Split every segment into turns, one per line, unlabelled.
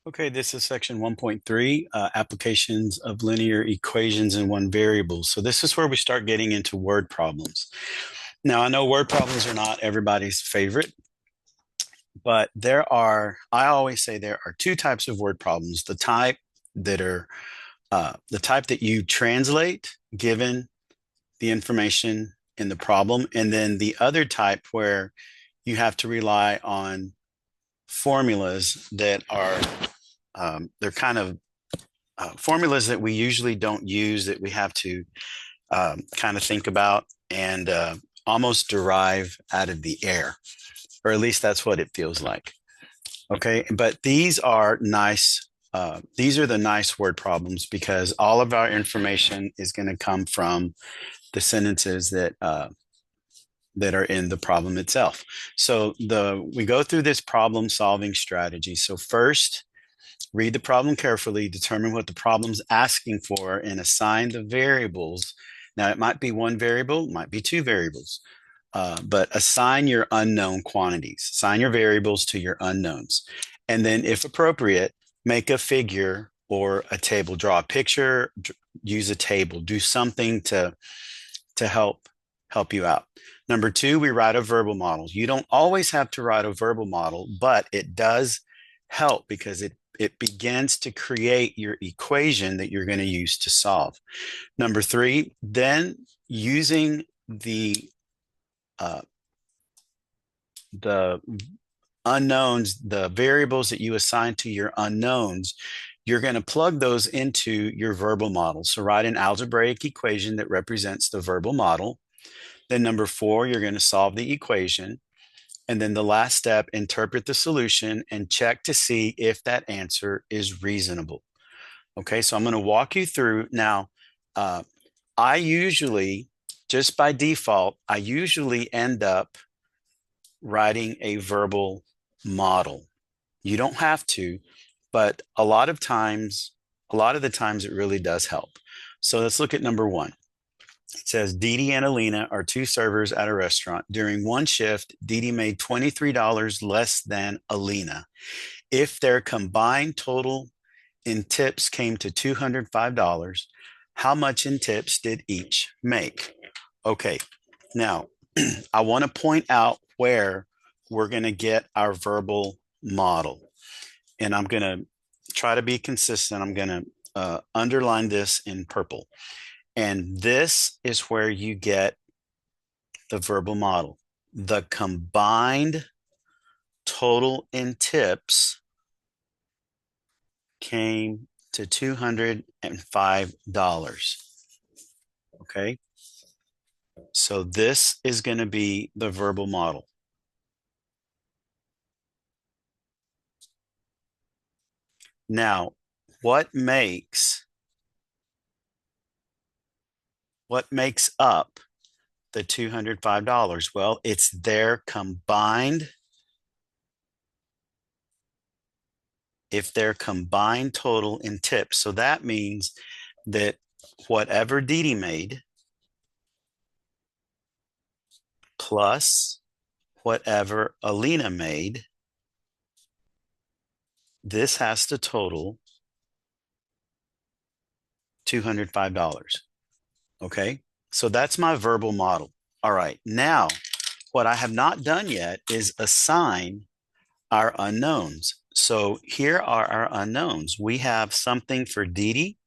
Okay, this is section 1.3, applications of linear equations in one variable. So this is where we start getting into word problems. Now, I know word problems are not everybody's favorite, but I always say there are two types of word problems. The type that you translate given the information in the problem, and then the other type where you have to rely on formulas that are they're kind of formulas that we usually don't use that we have to kind of think about and almost derive out of the air, or at least that's what it feels like. Okay, but these are nice. These are the nice word problems because all of our information is going to come from the sentences that are in the problem itself. So we go through this problem solving strategy. So first, read the problem carefully, determine what the problem's asking for, and assign the variables. Now, it might be one variable, it might be two variables, but assign your unknown quantities, assign your variables to your unknowns. And then, if appropriate, make a figure or a table, draw a picture, use a table, do something to help you out. Number two, we write a verbal model. You don't always have to write a verbal model, but it does help because it begins to create your equation that you're going to use to solve. Number three, then using uh, the unknowns, the variables that you assign to your unknowns, you're going to plug those into your verbal model. So write an algebraic equation that represents the verbal model. Then number four, you're going to solve the equation. And then the last step, interpret the solution and check to see if that answer is reasonable. Okay, so I'm going to walk you through now. Uh, I usually, just by default, I usually end up writing a verbal model. You don't have to, but a lot of the times it really does help. So let's look at number one. It says Dee Dee and Alina are two servers at a restaurant. During one shift, Dee Dee made $23 less than Alina. If their combined total in tips came to $205, how much in tips did each make? Okay, now I want to point out where we're going to get our verbal model. And I'm going to try to be consistent. I'm going to underline this in purple. And this is where you get the verbal model. The combined total in tips came to $205. Okay. So this is going to be the verbal model. Now, what makes up the $205? Well, it's their combined, if their combined total in tips. So that means that whatever Dee Dee made plus whatever Alina made, this has to total $205. Okay, so that's my verbal model. All right, now what I have not done yet is assign our unknowns. So here are our unknowns. We have something for Dee Dee,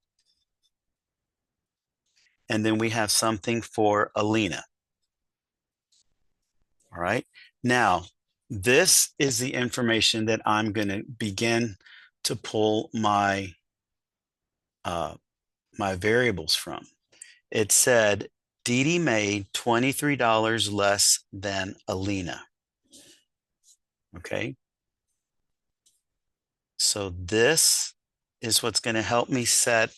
and then we have something for Alina. All right, now this is the information that I'm going to begin to pull my variables from. It said Dee Dee made $23 less than Alina. Okay. So this is what's going to help me set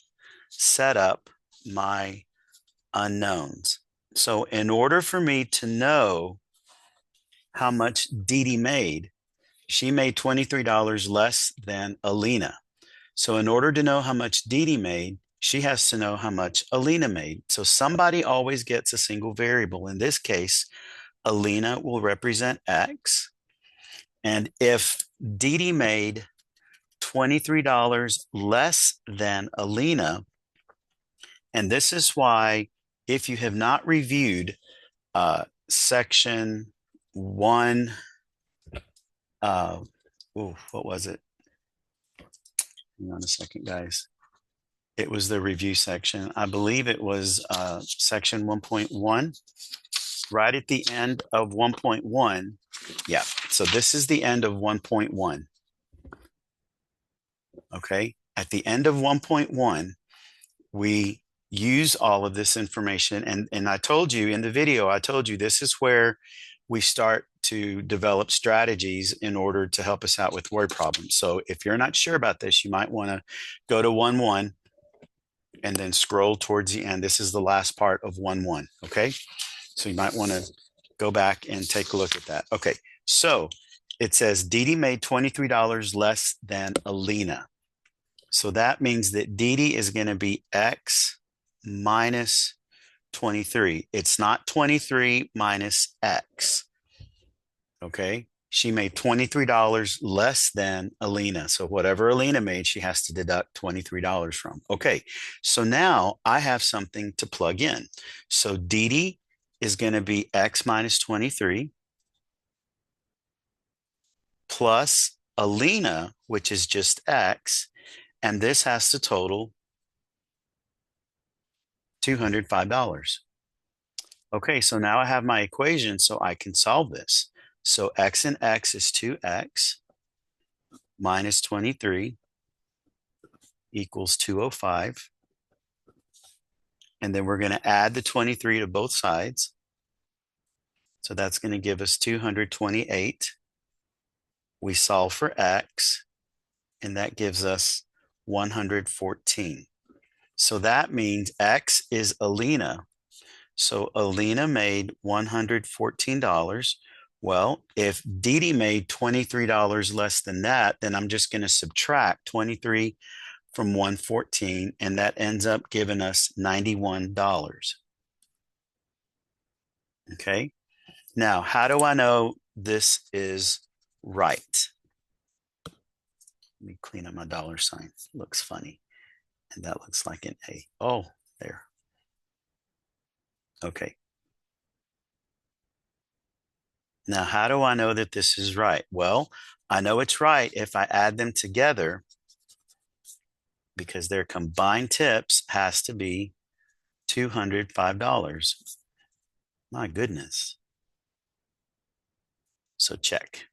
up my unknowns. So in order for me to know how much Dee Dee made, she made $23 less than Alina. So in order to know how much Dee Dee made, she has to know how much Alina made. So somebody always gets a single variable. In this case, Alina will represent X. And if Dee Dee made $23 less than Alina. And this is why, if you have not reviewed section one, what was it? Hang on a second, guys. It was the review section. I believe it was section 1.1, right at the end of 1.1. Yeah, so this is the end of 1.1. Okay, at the end of 1.1, we use all of this information. And I told you in the video, I told you this is where we start to develop strategies in order to help us out with word problems. So if you're not sure about this, you might want to go to 1.1 and then scroll towards the end. This is the last part of 1.1. Okay, so you might want to go back and take a look at that. Okay, so it says Dee Dee made $23 less than Alina. So that means that Dee Dee is going to be X minus 23. It's not 23 minus X. Okay. She made $23 less than Alina. So whatever Alina made, she has to deduct $23 from. Okay. So now I have something to plug in. So Dee Dee is going to be X minus 23 plus Alina, which is just X. And this has to total $205. Okay, so now I have my equation, so I can solve this. So X and X is 2X minus 23 equals 205. And then we're going to add the 23 to both sides. So that's going to give us 228. We solve for X, and that gives us 114. So that means X is Alina. So Alina made $114. Well, if Dee Dee made $23 less than that, then I'm just going to subtract 23 from 114, and that ends up giving us $91. Okay. Now, how do I know this is right? Let me clean up my dollar sign. It looks funny. And that looks like an A. Oh, there. Okay. Now, how do I know that this is right? Well, I know it's right if I add them together, because their combined tips has to be $205. My goodness. So check.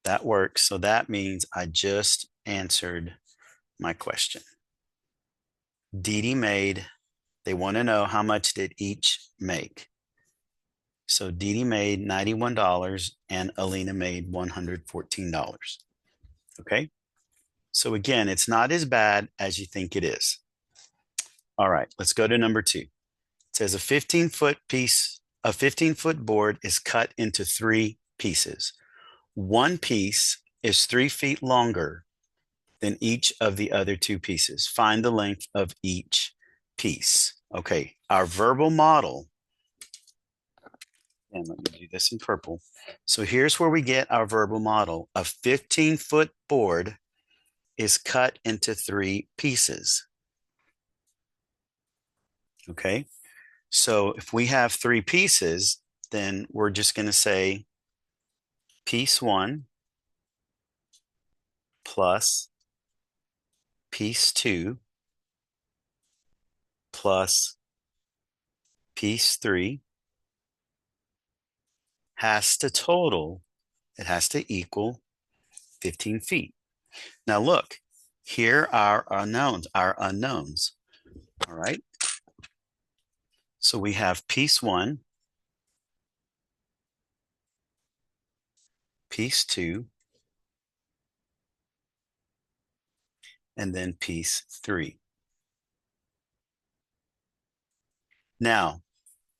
That works. So that means I just answered my question. Dee Dee made, they want to know how much did each make. So Dee Dee made $91 and Alina made $114. Okay. So again, it's not as bad as you think it is. All right, let's go to number 2. It says a 15-foot board is cut into 3 pieces. One piece is 3 feet longer than each of the other 2 pieces. Find the length of each piece. Okay, our verbal model, and let me do this in purple. So here's where we get our verbal model. A 15-foot board is cut into 3 pieces. Okay, so if we have 3 pieces, then we're just going to say piece 1 plus piece 2 plus piece 3 has to total, it has to equal 15 feet. Now look, here are our unknowns, all right? So we have piece 1, piece 2, and then piece 3. Now,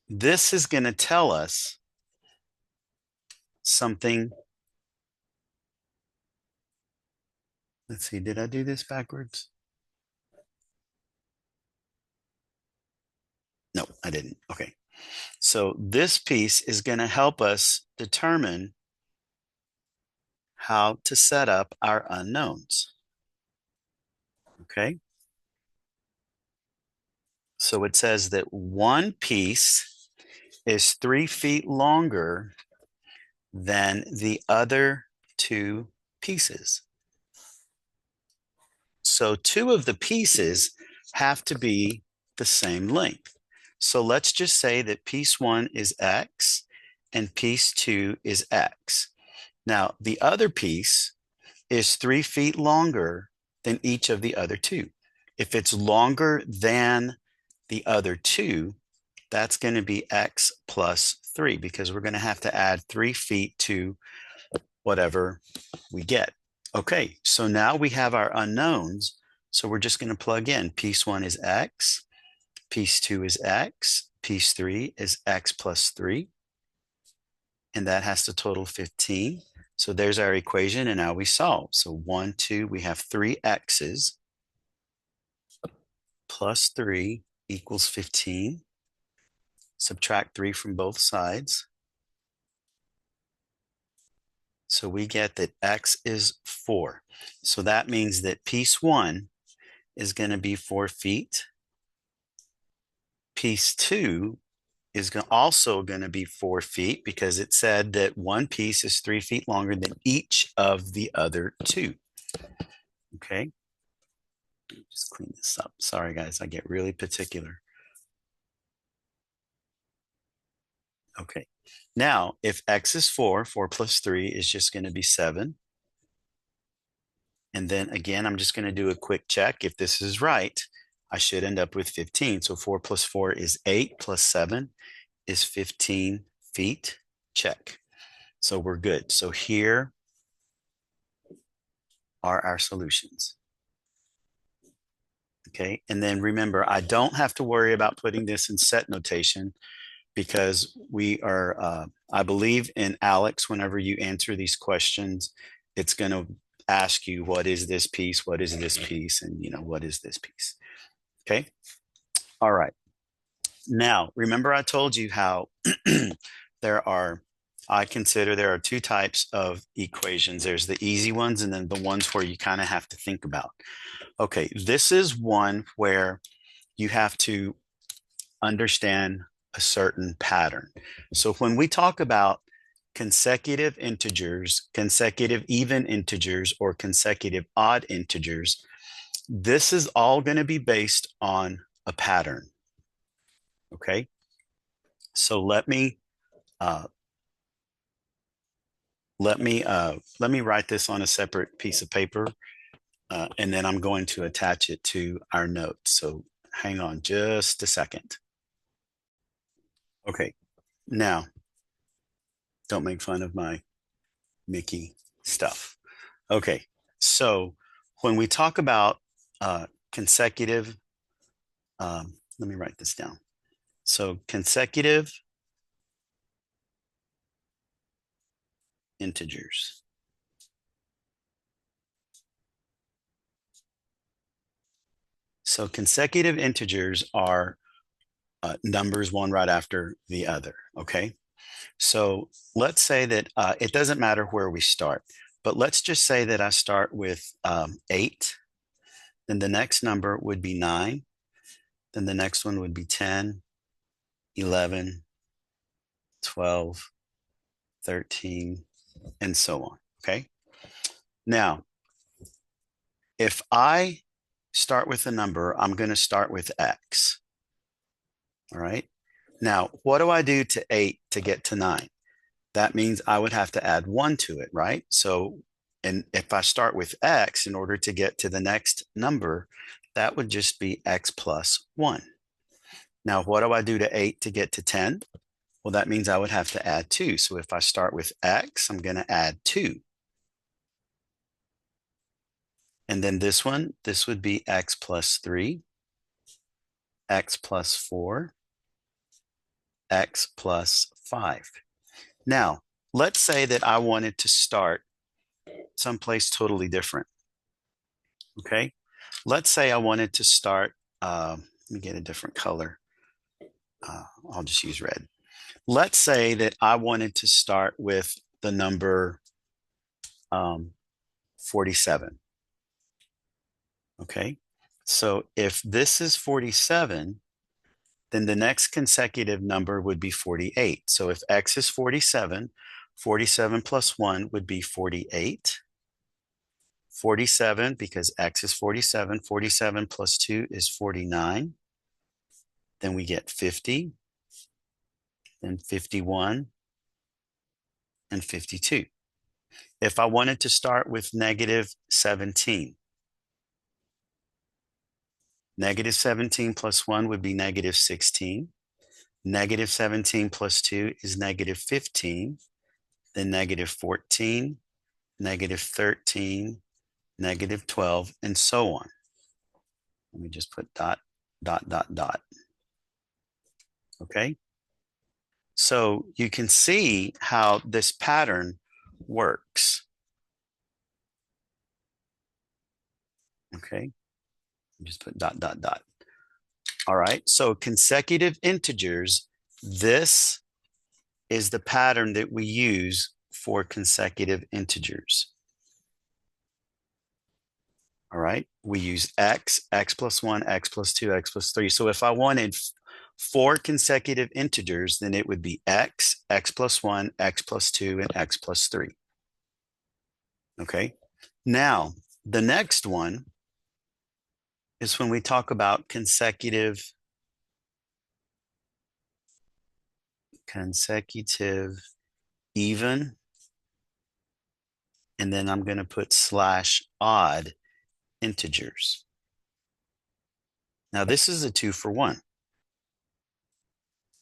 this is going to tell us something. Let's see, did I do this backwards? No, I didn't. Okay. So this piece is going to help us determine how to set up our unknowns. Okay. So it says that one piece is 3 feet longer than the other two pieces. So two of the pieces have to be the same length. So let's just say that piece one is X and piece two is X. Now, the other piece is 3 feet longer than each of the other two. If it's longer than the other two, that's going to be X plus 3 because we're going to have to add 3 feet to whatever we get. Okay, so now we have our unknowns. So we're just going to plug in. Piece one is X, piece two is X, piece three is X plus 3. And that has to total 15. So there's our equation, and now we solve. So 1, 2, we have 3 x's plus 3 equals 15. Subtract 3 from both sides. So we get that x is 4. So that means that piece 1 is going to be 4 feet. Piece 2 is also going to be 4 feet because it said that one piece is 3 feet longer than each of the other two. Okay. Just clean this up. Sorry, guys, I get really particular. Okay. Now, if x is 4, 4 plus 3 is just going to be 7. And then again, I'm just going to do a quick check. If this is right, I should end up with 15. So 4 plus 4 is 8 plus 7 is 15 feet. Check. So we're good. So here are our solutions. Okay. And then remember, I don't have to worry about putting this in set notation because we are, I believe in ALEKS, whenever you answer these questions, it's going to ask you, what is this piece? What is this piece? And, what is this piece? Okay. All right. Now, remember I told you how I consider there are two types of equations. There's the easy ones and then the ones where you kind of have to think about. Okay, this is one where you have to understand a certain pattern. So when we talk about consecutive integers, consecutive even integers, or consecutive odd integers, this is all going to be based on a pattern. Okay, so let me write this on a separate piece of paper, and then I'm going to attach it to our notes. So hang on just a second. Okay, now don't make fun of my Mickey stuff. Okay, so when we talk about consecutive, let me write this down. So consecutive integers. So consecutive integers are numbers one right after the other, okay? So let's say that it doesn't matter where we start, but let's just say that I start with 8, then the next number would be 9, then the next one would be 10, 11, 12, 13, and so on, okay? Now, if I start with a number, I'm going to start with X, all right? Now, what do I do to 8 to get to 9? That means I would have to add 1 to it, right? So, and if I start with X in order to get to the next number, that would just be X plus 1. Now, what do I do to 8 to get to 10? Well, that means I would have to add 2. So if I start with X, I'm going to add 2. And then this one, this would be X plus 3, X plus 4, X plus 5. Now, let's say that I wanted to start someplace totally different. Okay. Let's say I wanted to start, let me get a different color. I'll just use red. Let's say that I wanted to start with the number 47. Okay, so if this is 47, then the next consecutive number would be 48. So if x is 47, 47 plus 1 would be 48. 47, because x is 47, 47 plus 2 is 49. Then we get 50, then 51, and 52. If I wanted to start with negative 17, negative 17 plus 1 would be negative 16. Negative 17 plus 2 is negative 15, then negative 14, negative 13, negative 12, and so on. Let me just put dot, dot, dot, dot. Okay. So you can see how this pattern works. Okay. Just put dot, dot, dot. All right. So consecutive integers, this is the pattern that we use for consecutive integers. All right. We use x, x plus 1, x plus 2, x plus 3. So if I wanted 4 consecutive integers, then it would be x, x plus 1, x plus 2, and x plus 3. Okay. Now, the next one is when we talk about consecutive even, and then I'm going to put slash odd integers. Now, this is a 2 for 1.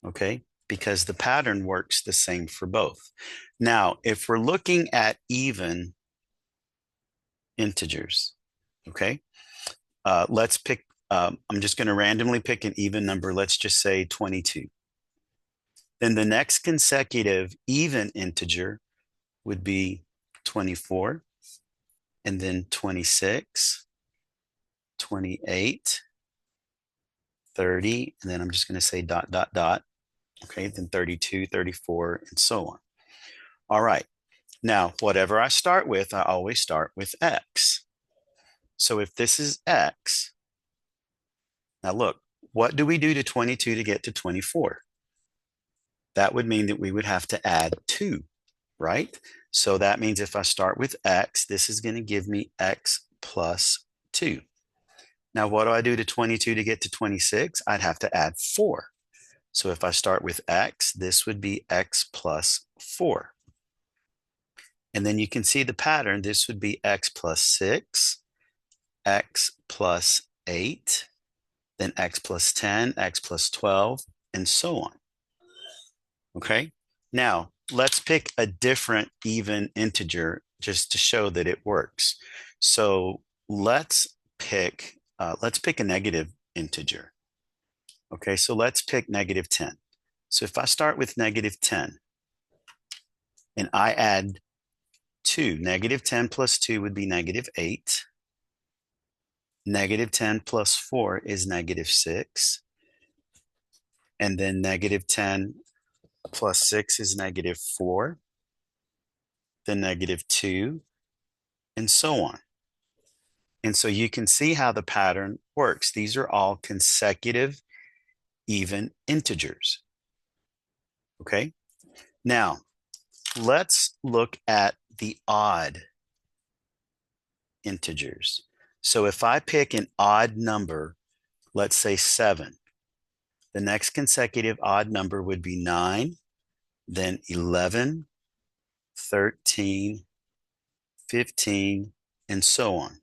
Okay, because the pattern works the same for both. Now, if we're looking at even integers, okay, let's pick, I'm just going to randomly pick an even number. Let's just say 22. Then the next consecutive even integer would be 24, and then 26, 28, 30, and then I'm just going to say dot, dot, dot. Okay, then 32, 34, and so on. All right. Now, whatever I start with, I always start with x. So if this is x, now look, what do we do to 22 to get to 24? That would mean that we would have to add 2, right? So that means if I start with x, this is going to give me x plus 2. Now, what do I do to 22 to get to 26? I'd have to add 4. So if I start with x, this would be x plus 4. And then you can see the pattern. This would be x plus 6, x plus 8, then x plus 10, x plus 12, and so on. Okay, now let's pick a different even integer just to show that it works. So let's pick a negative integer. Okay, so let's pick negative 10. So if I start with negative 10 and I add 2, negative 10 plus 2 would be negative 8. Negative 10 plus 4 is negative 6. And then negative 10 plus 6 is negative 4. Then negative 2, and so on. And so you can see how the pattern works. These are all consecutive even integers. Okay. Now, let's look at the odd integers. So if I pick an odd number, let's say 7, the next consecutive odd number would be 9, then 11, 13, 15, and so on.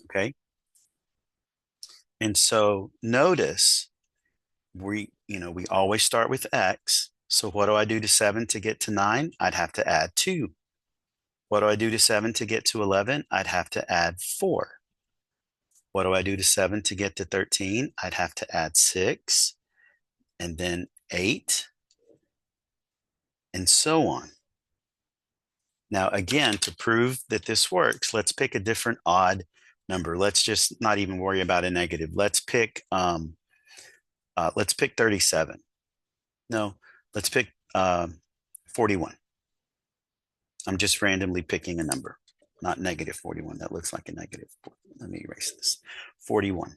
Okay. And so notice we always start with x. So what do I do to 7 to get to 9? I'd have to add 2. What do I do to 7 to get to 11? I'd have to add 4. What do I do to 7 to get to 13? I'd have to add 6, and then 8, and so on. Now, again, to prove that this works, let's pick a different odd number. Let's just not even worry about a negative. Let's pick 37. No, let's pick 41. I'm just randomly picking a number, not negative 41. That looks like a negative. Let me erase this. 41.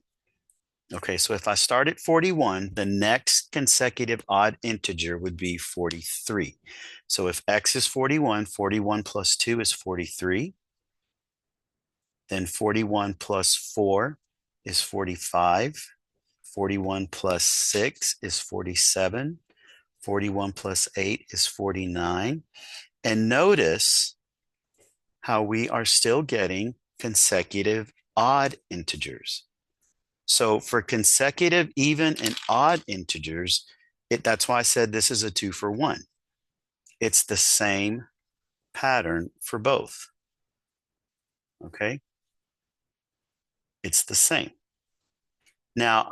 Okay, so if I start at 41, the next consecutive odd integer would be 43. So if x is 41, 41 plus 2 is 43. Then 41 plus 4 is 45. 41 plus 6 is 47. 41 plus 8 is 49. And notice how we are still getting consecutive odd integers. So for consecutive even and odd integers, that's why I said this is a 2 for 1. It's the same pattern for both. Okay? It's the same. Now,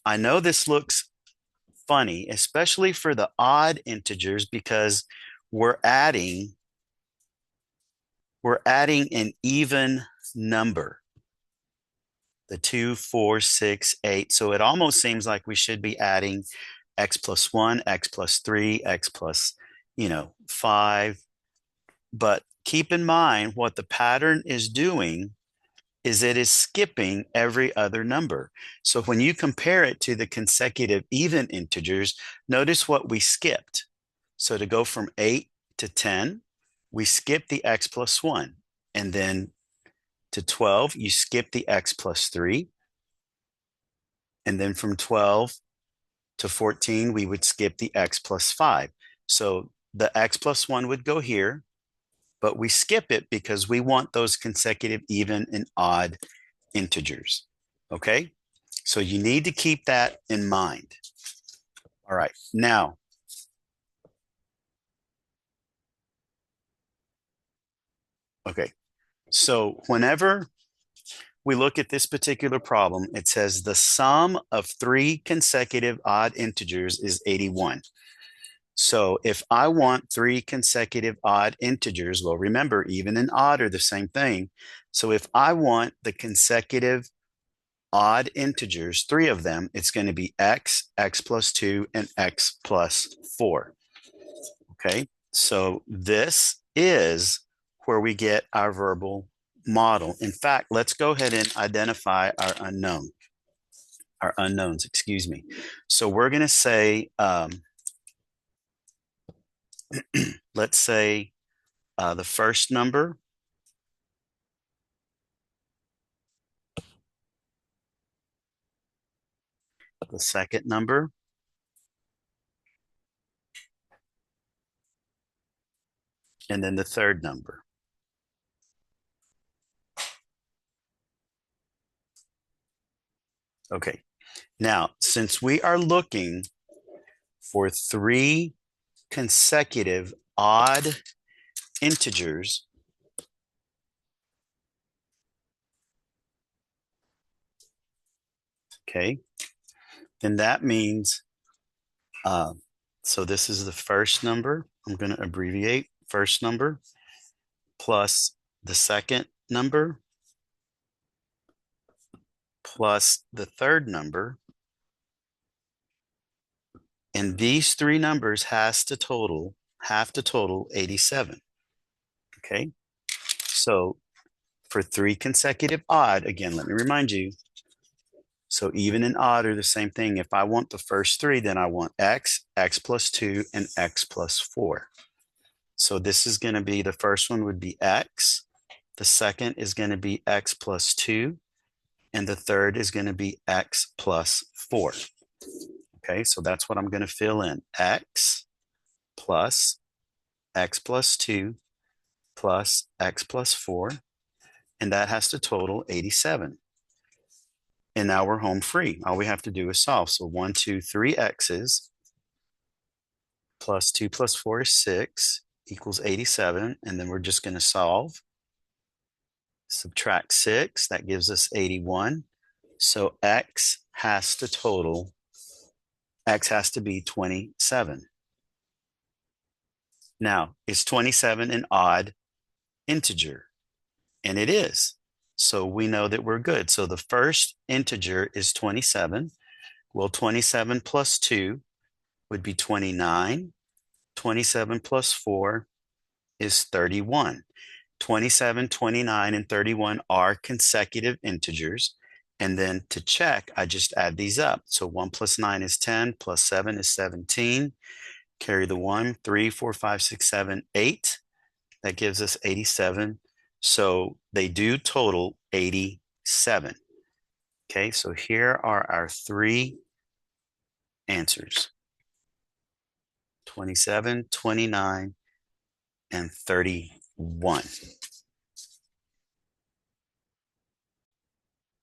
I know this looks funny, especially for the odd integers, because we're adding an even number. The 2, 4, 6, 8. So it almost seems like we should be adding x plus 1, x plus 3, x plus, 5. But keep in mind what the pattern is doing is it is skipping every other number. So when you compare it to the consecutive even integers, notice what we skipped. So to go from 8 to 10, we skip the x plus 1. And then to 12, you skip the x plus 3. And then from 12 to 14, we would skip the x plus 5. So the x plus 1 would go here, but we skip it because we want those consecutive even and odd integers. Okay? So you need to keep that in mind. All right. Now, okay. So whenever we look at this particular problem, it says the sum of 3 consecutive odd integers is 81. So if I want 3 consecutive odd integers, well, remember, even and odd are the same thing. So if I want the consecutive odd integers, 3 of them, it's going to be x, x plus 2, and x plus 4. Okay, so this is where we get our verbal model. In fact, let's go ahead and identify our unknowns, excuse me. So we're going to say, let's say the first number, the second number, and then the third number. Okay, now since we are looking for 3 consecutive odd integers, okay, then that means, so this is the first number. I'm going to abbreviate first number plus the second number plus the third number. And these 3 numbers have to total 87. Okay. So for 3 consecutive odd, again, let me remind you. So even and odd are the same thing. If I want the first 3, then I want x, x plus 2, and x plus 4. So this is going to be, the first one would be x. The second is going to be x plus 2. And the third is going to be x plus 4. Okay, so that's what I'm going to fill in. X plus 2 plus x plus 4. And that has to total 87. And now we're home free. All we have to do is solve. So 1, 2, 3 x's plus 2 plus 4 is 6 equals 87. And then we're just going to solve. Subtract 6. That gives us 81. So x has to be 27. Now, is 27 an odd integer? And it is. So we know that we're good. So the first integer is 27. Well, 27 plus 2 would be 29. 27 plus 4 is 31. 27, 29, and 31 are consecutive integers. And then to check, I just add these up. So 1 plus 9 is 10, plus 7 is 17. Carry the 1, 3, 4, 5, 6, 7, 8. That gives us 87. So they do total 87. Okay, so here are our three answers: 27, 29, and 31.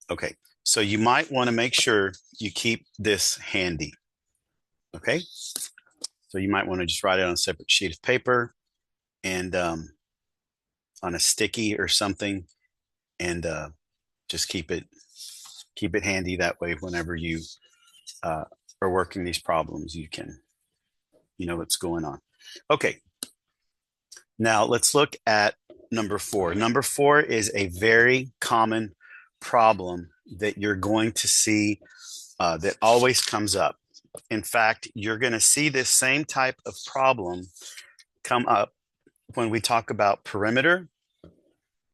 Okay, so you might want to make sure you keep this handy. Okay, so you might want to just write it on a separate sheet of paper and on a sticky or something, and just keep it handy. That way, whenever you are working these problems, you know what's going on. Okay, now let's look at number 4. Number 4 is a very common problem that you're going to see that always comes up. In fact, you're going to see this same type of problem come up when we talk about perimeter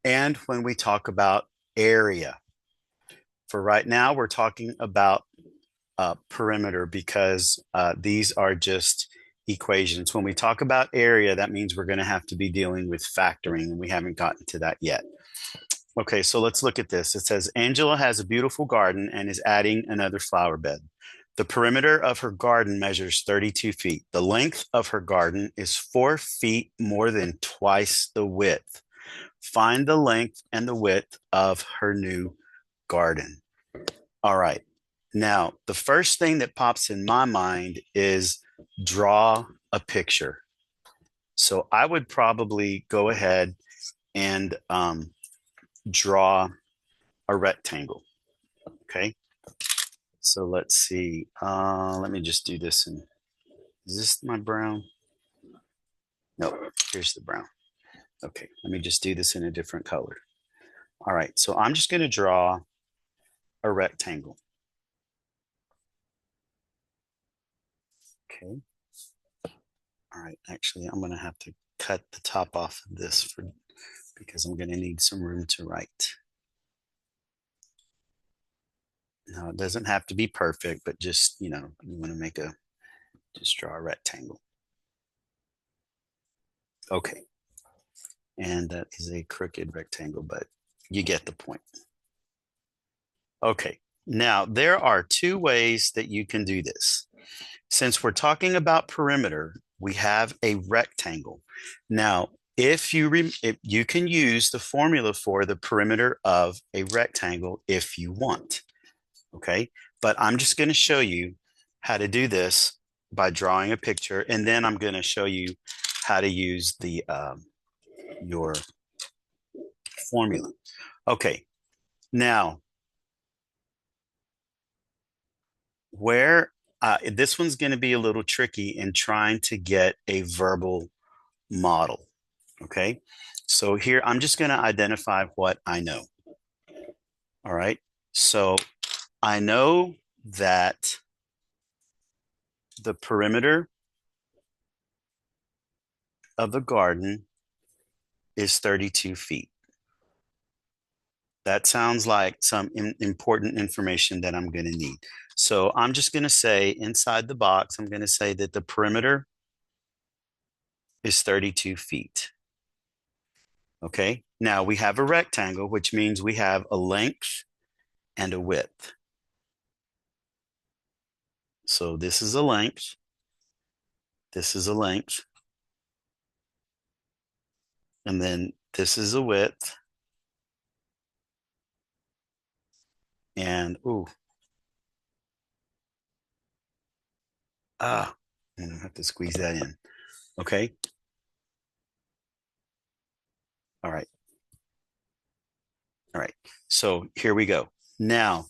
and when we talk about area. For right now, we're talking about perimeter because these are just equations. When we talk about area, that means we're going to have to be dealing with factoring, and we haven't gotten to that yet. Okay, so let's look at this. It says Angela has a beautiful garden and is adding another flower bed. The perimeter of her garden measures 32 feet. The length of her garden is 4 feet more than twice the width. Find the length and the width of her new garden. All right. Now, the first thing that pops in my mind is draw a picture. So I would probably go ahead and draw a rectangle. Okay. So let's see. Let me just do this. And is this my brown? No, here's the brown. Okay, let me just do this in a different color. All right, so I'm just going to draw a rectangle. Okay. All right, actually, I'm going to have to cut the top off of this because I'm going to need some room to write. Now, it doesn't have to be perfect, but just, you want to just draw a rectangle. Okay. And that is a crooked rectangle, but you get the point. Okay. Now, there are two ways that you can do this. Since we're talking about perimeter, we have a rectangle. Now, if you can use the formula for the perimeter of a rectangle if you want. Okay, but I'm just going to show you how to do this by drawing a picture, and then I'm going to show you how to use your formula. Okay, now this one's going to be a little tricky in trying to get a verbal model. Okay, so here I'm just going to identify what I know. All right, so I know that the perimeter of the garden is 32 feet. That sounds like some important information that I'm going to need. So I'm just going to say inside the box, I'm going to say that the perimeter is 32 feet. Okay, now we have a rectangle, which means we have a length and a width. So this is a length. This is a length. And then this is a width. And, I'm gonna have to squeeze that in. Okay. All right. All right. So here we go. Now,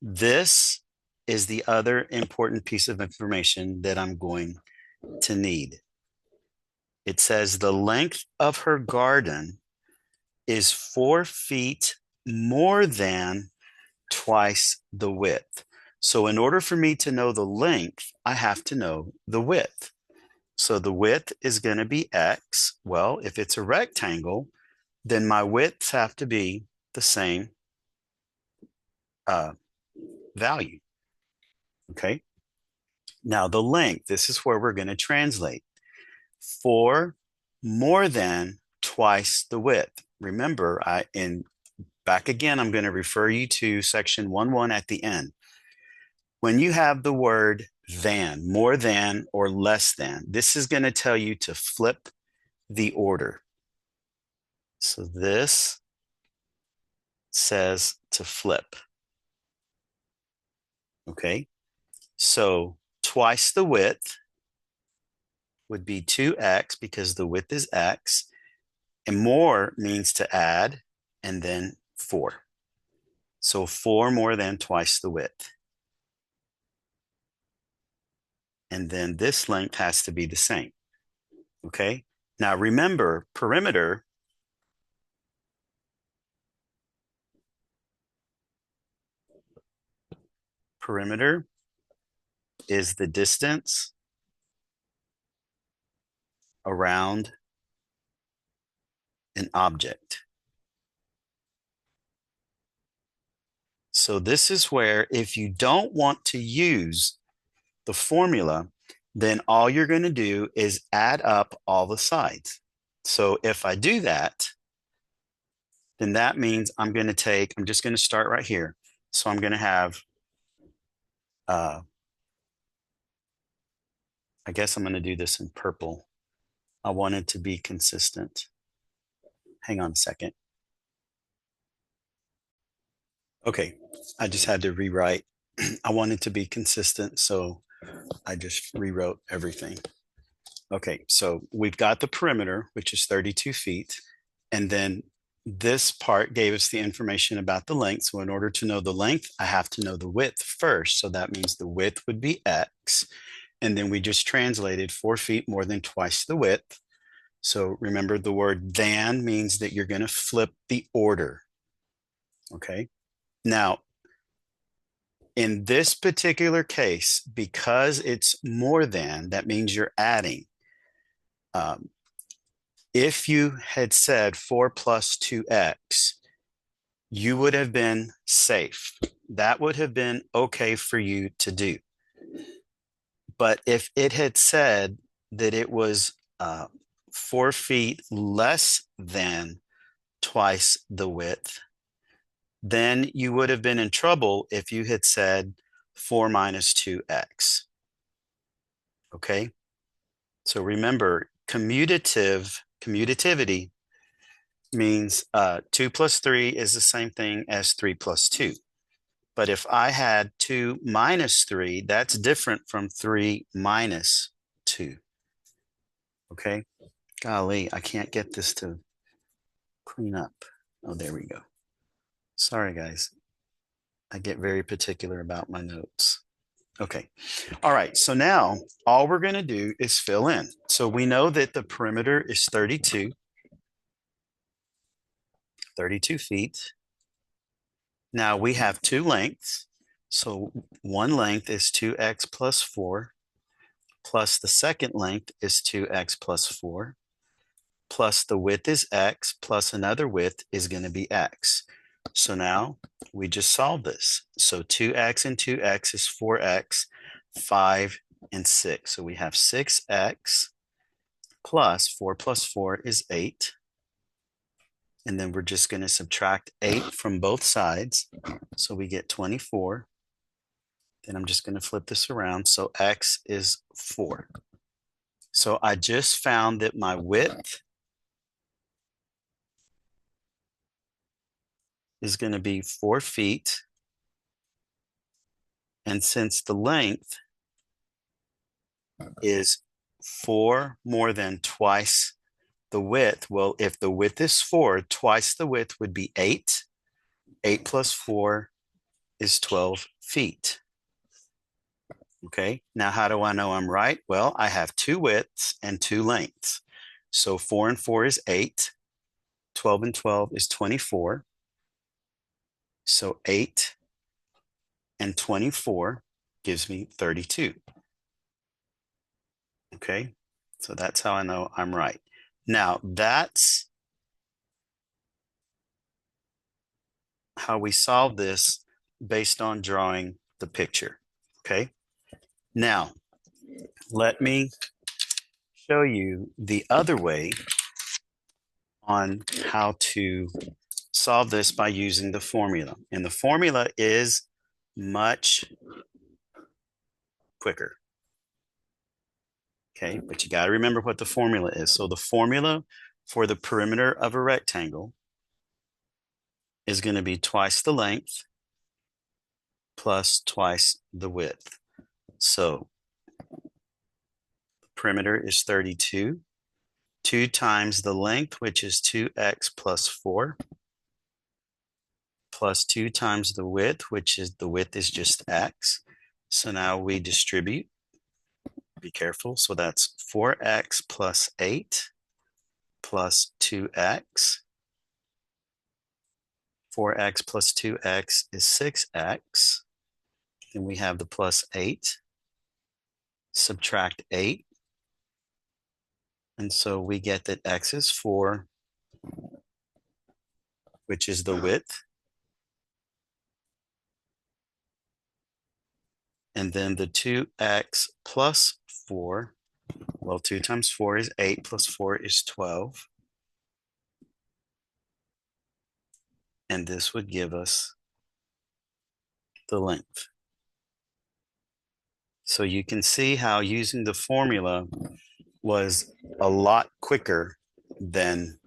this is the other important piece of information that I'm going to need. It says the length of her garden is 4 feet more than twice the width. So in order for me to know the length, I have to know the width. So the width is going to be X. Well, if it's a rectangle, then my widths have to be the same value. Okay. Now the length, this is where we're going to translate. 4 more than twice the width. Remember, back again, I'm going to refer you to section 1.1 at the end. When you have the word than, more than, or less than, this is going to tell you to flip the order. So this says to flip. Okay. So twice the width would be 2x because the width is x, and more means to add, and then 4. So 4 more than twice the width. And then this length has to be the same. Okay. Now remember, perimeter is the distance around an object. So this is where if you don't want to use the formula, then all you're going to do is add up all the sides. So if I do that, then that means I'm just going to start right here. So I'm going to have, I guess I'm going to do this in purple. I want it to be consistent. Hang on a second. Okay, I just had to rewrite. I wanted to be consistent, so I just rewrote everything. Okay, so we've got the perimeter, which is 32 feet. And then this part gave us the information about the length. So in order to know the length, I have to know the width first. So that means the width would be X. And then we just translated 4 feet more than twice the width. So remember, the word than means that you're going to flip the order. Okay. Now, in this particular case, because it's more than, that means you're adding. If you had said 4 plus 2x, you would have been safe. That would have been okay for you to do. But if it had said that it was 4 feet less than twice the width, then you would have been in trouble if you had said 4 minus 2x. Okay? So remember, commutativity means 2 plus 3 is the same thing as 3 plus 2. But if I had 2 minus 3, that's different from 3 minus 2. Okay? Golly, I can't get this to clean up. Oh, there we go. Sorry, guys. I get very particular about my notes. Okay. All right. So now all we're going to do is fill in. So we know that the perimeter is 32 feet. Now we have 2 lengths. So one length is 2x plus 4, plus the second length is 2x plus 4, plus the width is x, plus another width is going to be x. So now we just solve this. So 2x and 2x is 4x, 5 and 6. So we have 6x plus 4 is 8. And then we're just going to subtract 8 from both sides. So we get 24. Then I'm just going to flip this around. So x is 4. So I just found that my width is going to be 4 feet. And since the length is 4 more than twice the width, well, if the width is 4, twice the width would be 8. 8 plus 4 is 12 feet. Okay, now how do I know I'm right? Well, I have 2 widths and 2 lengths. So 4 and 4 is 8. 12 and 12 is 24. So 8 and 24 gives me 32. Okay, So that's how I know I'm right. Now, that's how we solve this based on drawing the picture. Okay. Now, let me show you the other way on how to solve this by using the formula. And the formula is much quicker. Okay, but you got to remember what the formula is. So the formula for the perimeter of a rectangle is going to be twice the length plus twice the width. So the perimeter is 32. 2 times the length, which is 2x plus 4, plus 2 times the width, which is the width is just x. So now we distribute. Be careful. So that's 4x plus 8 plus 2x. 4x plus 2x is 6x. Then we have the plus 8. Subtract 8. And so we get that x is 4, which is the width. And then the 2x plus 4, well, 2 times 4 is 8, plus 4 is 12. And this would give us the length. So you can see how using the formula was a lot quicker than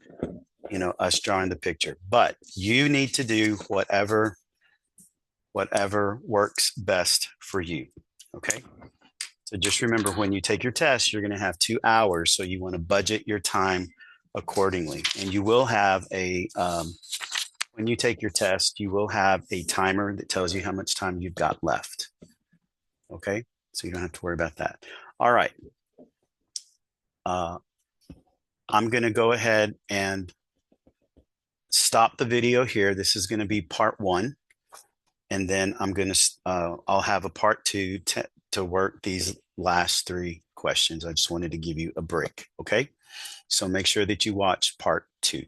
us drawing the picture. But you need to do whatever works best for you. Okay. So just remember, when you take your test, you're going to have 2 hours. So you want to budget your time accordingly. And you will have when you take your test, you will have a timer that tells you how much time you've got left. Okay. So you don't have to worry about that. All right. I'm going to go ahead and stop the video here. This is going to be part 1. And then I'll have a part 2 to work these last 3 questions. I just wanted to give you a break. Okay. So make sure that you watch part 2.